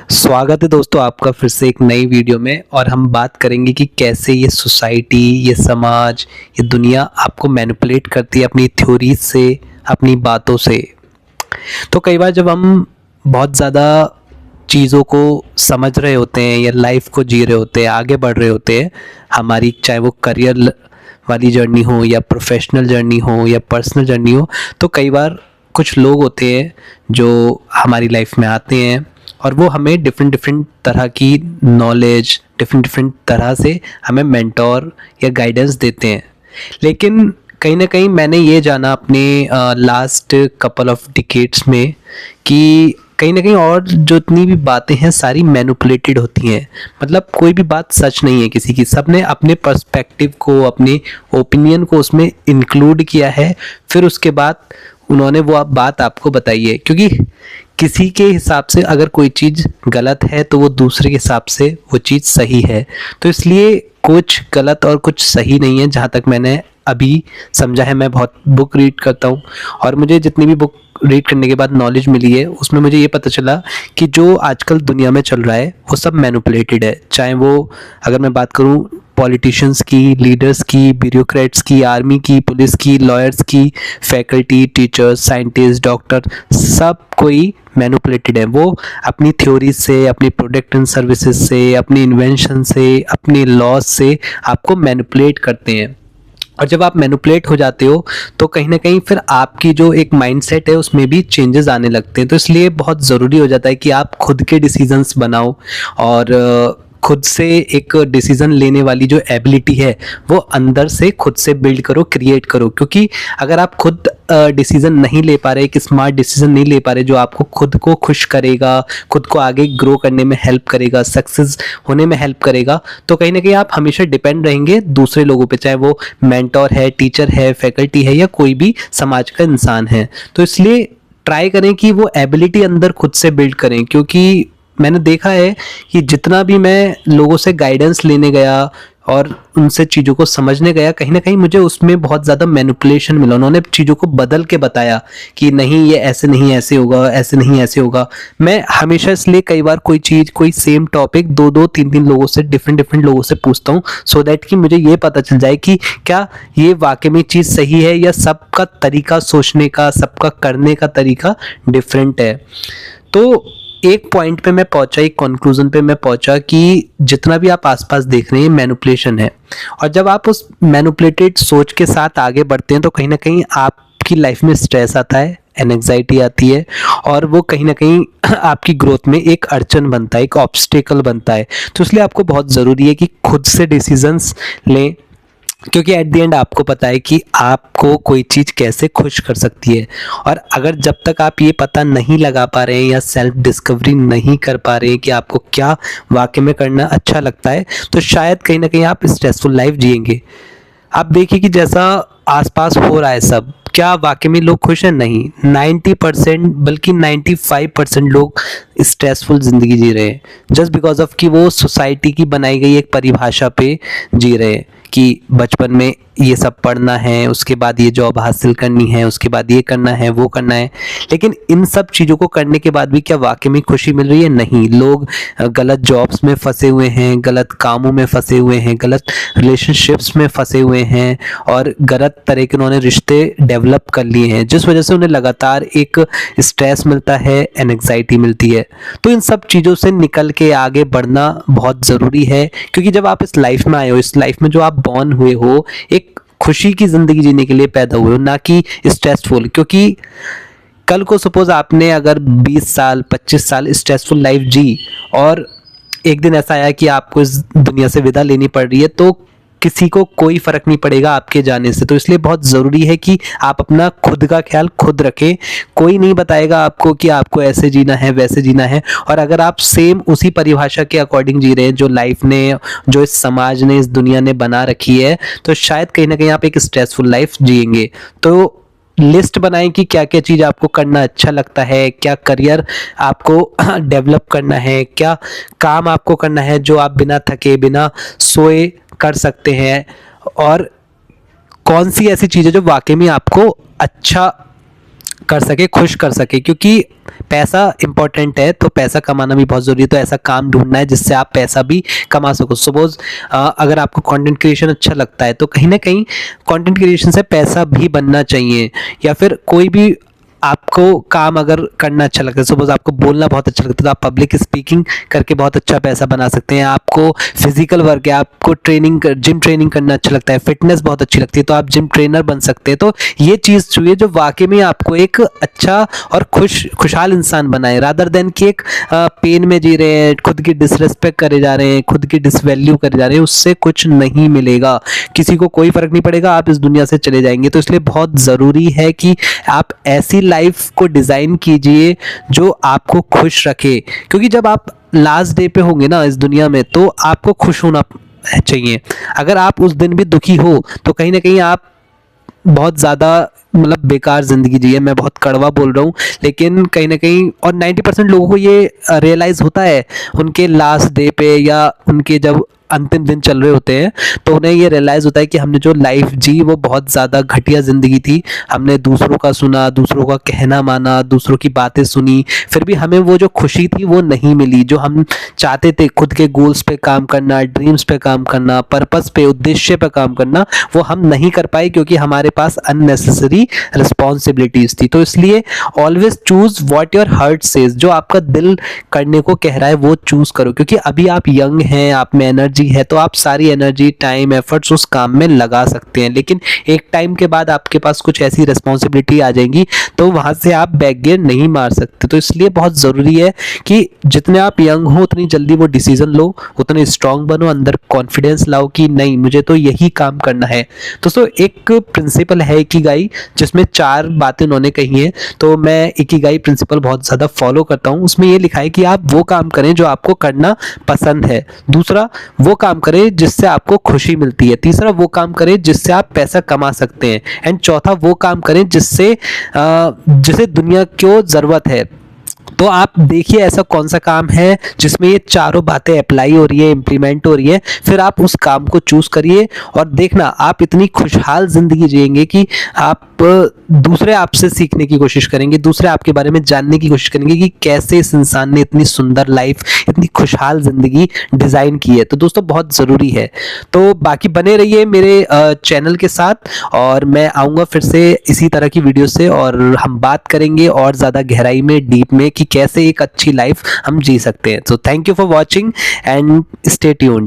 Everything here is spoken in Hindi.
स्वागत है दोस्तों आपका फिर से एक नई वीडियो में। और हम बात करेंगे कि कैसे ये सोसाइटी, ये समाज, ये दुनिया आपको मैनिपुलेट करती है अपनी थ्योरीज से, अपनी बातों से। तो कई बार जब हम बहुत ज़्यादा चीज़ों को समझ रहे होते हैं या लाइफ को जी रहे होते हैं, आगे बढ़ रहे होते हैं, हमारी चाहे वो करियर वाली जर्नी हो या प्रोफेशनल जर्नी हो या पर्सनल जर्नी हो, तो कई बार कुछ लोग होते हैं जो हमारी लाइफ में आते हैं और वो हमें डिफरेंट डिफरेंट तरह की नॉलेज, डिफरेंट डिफरेंट तरह से हमें मेंटोर या गाइडेंस देते हैं। लेकिन कहीं ना कहीं मैंने ये जाना अपने लास्ट कपल ऑफ डिकेड्स में कि कहीं ना कहीं और जो इतनी भी बातें हैं सारी मैनिपुलेटेड होती हैं। मतलब कोई भी बात सच नहीं है किसी की, सबने अपने पर्सपेक्टिव को, अपने ओपिनियन को उसमें इंक्लूड किया है, फिर उसके बाद उन्होंने वो बात आपको बताई है। क्योंकि किसी के हिसाब से अगर कोई चीज़ गलत है तो वो दूसरे के हिसाब से वो चीज़ सही है। तो इसलिए कुछ गलत और कुछ सही नहीं है, जहाँ तक मैंने अभी समझा है। मैं बहुत बुक रीड करता हूँ और मुझे जितनी भी बुक रीड करने के बाद नॉलेज मिली है उसमें मुझे ये पता चला कि जो आजकल दुनिया में चल रहा है वो सब मैनिपुलेटेड है। चाहे वो, अगर मैं बात करूँ पॉलिटिशियंस की, लीडर्स की, ब्यूरोक्रेट्स की, आर्मी की, पुलिस की, लॉयर्स की, फैकल्टी, टीचर्स, साइंटिस्ट, डॉक्टर, सब कोई मैनिपुलेटेड है। वो अपनी थ्योरी से, अपनी प्रोडक्ट एंड सर्विसेज से, अपनी इन्वेंशन से, अपने लॉज से आपको मैनिपुलेट करते हैं। और जब आप मैनिपुलेट हो जाते हो तो कहीं ना कहीं फिर आपकी जो एक माइंडसेट है उसमें भी चेंजेस आने लगते हैं। तो इसलिए बहुत ज़रूरी हो जाता है कि आप खुद के डिसीजंस बनाओ और खुद से एक डिसीजन लेने वाली जो एबिलिटी है वो अंदर से खुद से बिल्ड करो, क्रिएट करो। क्योंकि अगर आप खुद डिसीजन नहीं ले पा रहे, एक स्मार्ट डिसीजन नहीं ले पा रहे जो आपको खुद को खुश करेगा, खुद को आगे ग्रो करने में हेल्प करेगा, सक्सेस होने में हेल्प करेगा, तो कहीं ना कहीं आप हमेशा डिपेंड रहेंगे दूसरे लोगों पे, चाहे वो मेंटोर है, टीचर है, फैकल्टी है या कोई भी समाज का इंसान है। तो इसलिए ट्राई करें कि वो एबिलिटी अंदर खुद से बिल्ड करें। क्योंकि मैंने देखा है कि जितना भी मैं लोगों से गाइडेंस लेने गया और उनसे चीज़ों को समझने गया, कहीं ना कहीं मुझे उसमें बहुत ज़्यादा मैनिपुलेशन मिला। उन्होंने चीज़ों को बदल के बताया कि नहीं ये ऐसे नहीं ऐसे होगा, ऐसे नहीं ऐसे होगा। मैं हमेशा इसलिए कई बार कोई चीज़, कोई सेम टॉपिक दो दो तीन तीन लोगों से, डिफरेंट डिफरेंट लोगों से पूछता हूँ, सो दैट कि मुझे ये पता चल जाए कि क्या ये वाकई में चीज़ सही है या सबका तरीका सोचने का, सबका करने का तरीका डिफरेंट है। तो एक पॉइंट पे मैं पहुंचा, एक कंक्लूजन पे मैं पहुंचा कि जितना भी आप आसपास देख रहे हैं मैनिपुलेशन है। और जब आप उस मैनिपुलेटेड सोच के साथ आगे बढ़ते हैं तो कहीं ना कहीं आपकी लाइफ में स्ट्रेस आता है, एंग्जाइटी आती है और वो कहीं ना कहीं आपकी ग्रोथ में एक अड़चन बनता है, एक ऑब्स्टेकल बनता है। तो इसलिए आपको बहुत ज़रूरी है कि खुद से डिसीजंस लें। क्योंकि एट द एंड आपको पता है कि आपको कोई चीज़ कैसे खुश कर सकती है। और अगर जब तक आप ये पता नहीं लगा पा रहे हैं या सेल्फ डिस्कवरी नहीं कर पा रहे हैं कि आपको क्या वाकई में करना अच्छा लगता है, तो शायद कहीं ना कहीं आप स्ट्रेसफुल लाइफ जिएंगे। आप देखिए कि जैसा आसपास हो रहा है सब, क्या वाकई में लोग खुश हैं? नहीं। 90% बल्कि 95% लोग स्ट्रेसफुल ज़िंदगी जी रहे हैं, जस्ट बिकॉज ऑफ कि वो सोसाइटी की बनाई गई एक परिभाषा पे जी रहे हैं कि बचपन में ये सब पढ़ना है, उसके बाद ये जॉब हासिल करनी है, उसके बाद ये करना है, वो करना है। लेकिन इन सब चीज़ों को करने के बाद भी क्या वाकई में खुशी मिल रही है? नहीं। लोग गलत जॉब्स में फंसे हुए हैं, गलत कामों में फंसे हुए हैं, गलत रिलेशनशिप्स में फंसे हुए हैं और गलत तरह के उन्होंने रिश्ते डेवलप कर लिए हैं, जिस वजह से उन्हें लगातार एक स्ट्रेस मिलता है, एंग्जाइटी मिलती है। तो इन सब चीज़ों से निकल के आगे बढ़ना बहुत ज़रूरी है। क्योंकि जब आप इस लाइफ में आए हो, इस लाइफ में जो आप बॉर्न हुए हो, एक खुशी की ज़िंदगी जीने के लिए पैदा हुए हो, ना कि स्ट्रेसफुल। क्योंकि कल को सपोज आपने अगर 20 साल 25 साल स्ट्रेसफुल लाइफ जी और एक दिन ऐसा आया कि आपको इस दुनिया से विदा लेनी पड़ रही है, तो किसी को कोई फर्क नहीं पड़ेगा आपके जाने से। तो इसलिए बहुत ज़रूरी है कि आप अपना खुद का ख्याल खुद रखें। कोई नहीं बताएगा आपको कि आपको ऐसे जीना है, वैसे जीना है। और अगर आप सेम उसी परिभाषा के अकॉर्डिंग जी रहे हैं जो लाइफ ने, जो इस समाज ने, इस दुनिया ने बना रखी है, तो शायद कहीं ना कहीं आप एक स्ट्रेसफुल लाइफ जिएंगे। तो लिस्ट बनाएं कि क्या क्या चीज़ आपको करना अच्छा लगता है, क्या करियर आपको डेवलप करना है, क्या काम आपको करना है जो आप बिना थके, बिना सोए कर सकते हैं, और कौन सी ऐसी चीज़ है जो वाकई में आपको अच्छा कर सके, खुश कर सके, क्योंकि पैसा इंपॉर्टेंट है तो पैसा कमाना भी बहुत ज़रूरी है। तो ऐसा काम ढूंढना है जिससे आप पैसा भी कमा सको। सपोज अगर आपको कंटेंट क्रिएशन अच्छा लगता है तो कहीं ना कहीं कंटेंट क्रिएशन से पैसा भी बनना चाहिए। या फिर कोई भी आपको काम अगर करना अच्छा लगता है, सपोज आपको बोलना बहुत अच्छा लगता है तो आप पब्लिक स्पीकिंग करके बहुत अच्छा पैसा बना सकते हैं। आपको फिजिकल वर्क है, आपको जिम ट्रेनिंग करना अच्छा लगता है, फिटनेस बहुत अच्छी लगती है तो आप जिम ट्रेनर बन सकते हैं। तो ये चीज़ जो है जो वाकई में आपको एक अच्छा और खुशहाल इंसान बनाए, रादर देन कि एक पेन में जी रहे हैं, खुद की डिसरेस्पेक्ट करे जा रहे हैं, खुद की डिसवैल्यू करे जा रहे हैं, उससे कुछ नहीं मिलेगा, किसी को कोई फर्क नहीं पड़ेगा, आप इस दुनिया से चले जाएंगे। तो इसलिए बहुत ज़रूरी है कि आप ऐसी लाइफ को डिज़ाइन कीजिए जो आपको खुश रखे, क्योंकि जब आप लास्ट डे पे होंगे ना इस दुनिया में तो आपको खुश होना चाहिए। अगर आप उस दिन भी दुखी हो तो कहीं ना कहीं आप बहुत ज़्यादा मतलब बेकार ज़िंदगी जी है। मैं बहुत कड़वा बोल रहा हूँ लेकिन कहीं ना कहीं, और 90% लोगों को ये रियलाइज़ होता है उनके लास्ट डे पे या उनके जब अंतिम दिन चल रहे होते हैं तो उन्हें ये रियलाइज़ होता है कि हमने जो लाइफ जी वो बहुत ज़्यादा घटिया ज़िंदगी थी। हमने दूसरों का सुना, दूसरों का कहना माना, दूसरों की बातें सुनी, फिर भी हमें वो जो खुशी थी वो नहीं मिली जो हम चाहते थे। खुद के गोल्स पे काम करना, ड्रीम्स पे काम करना, पर्पस पे, उद्देश्य पे काम करना, वो हम नहीं कर पाए क्योंकि हमारे पास अननेसेसरी रिस्पॉन्सिबिलिटीज़ थी। तो इसलिए always choose what your heart says, जो आपका दिल करने को कह रहा है वो चूज करो, क्योंकि अभी आप यंग हैं, आप में एनर्जी है तो आप सारी एनर्जी, टाइम, एफर्ट्स उस काम में लगा सकते हैं। लेकिन एक टाइम के बाद आपके पास कुछ ऐसी रिस्पॉन्सिबिलिटी आ जाएंगी तो वहां से आप बैक गियर नहीं मार सकते। तो इसलिए बहुत ज़रूरी है कि जितने आप यंग हो उतनी जल्दी वो डिसीजन लो, उतने स्ट्रांग बनो, अंदर कॉन्फिडेंस लाओ कि नहीं मुझे तो यही काम करना है। दोस्तों एक प्रिंसिपल है इकिगाई जिसमें 4 बातें उन्होंने कही हैं, तो मैं इकिगाई प्रिंसिपल बहुत ज़्यादा फॉलो करता हूँ। उसमें ये लिखा है कि आप वो काम करें जो आपको करना पसंद है, दूसरा वो काम करें जिससे आपको खुशी मिलती है, तीसरा वो काम करें जिससे आप पैसा कमा सकते हैं, एंड चौथा वो काम करें जिसे दुनिया को ज़रूरत है। तो आप देखिए ऐसा कौन सा काम है जिसमें ये चारों बातें अप्लाई हो रही है, इंप्लीमेंट हो रही है, फिर आप उस काम को चूज करिए और देखना आप इतनी खुशहाल जिंदगी जिएंगे कि आप दूसरे आपसे सीखने की कोशिश करेंगे, दूसरे आपके बारे में जानने की कोशिश करेंगे कि कैसे इस इंसान ने इतनी सुंदर लाइफ, इतनी खुशहाल जिंदगी डिजाइन की है। तो दोस्तों बहुत जरूरी है। तो बाकी बने रहिए मेरे चैनल के साथ और मैं आऊँगा फिर से इसी तरह की वीडियो से और हम बात करेंगे और ज़्यादा गहराई में, डीप में कि कैसे एक अच्छी लाइफ हम जी सकते हैं। तो thank you for watching and stay tuned.